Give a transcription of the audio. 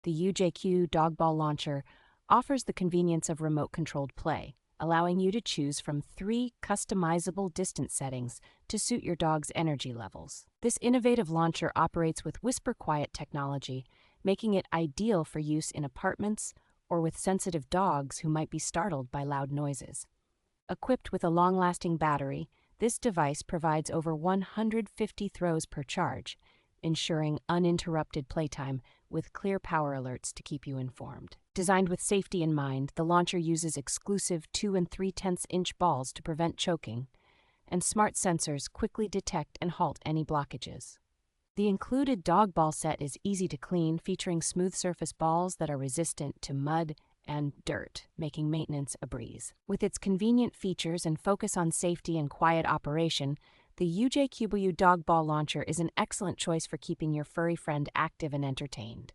The UJQW Dog Ball Launcher offers the convenience of remote-controlled play, allowing you to choose from 3 customizable distance settings to suit your dog's energy levels. This innovative launcher operates with whisper-quiet technology, making it ideal for use in apartments or with sensitive dogs who might be startled by loud noises. Equipped with a long-lasting battery, this device provides over 150 throws per charge, ensuring uninterrupted playtime with clear power alerts to keep you informed. Designed with safety in mind, the launcher uses exclusive 2 3/10-inch balls to prevent choking, and smart sensors quickly detect and halt any blockages. The included dog ball set is easy to clean, featuring smooth surface balls that are resistant to mud and dirt, making maintenance a breeze. With its convenient features and focus on safety and quiet operation, the UJQW Dog Ball Launcher is an excellent choice for keeping your furry friend active and entertained.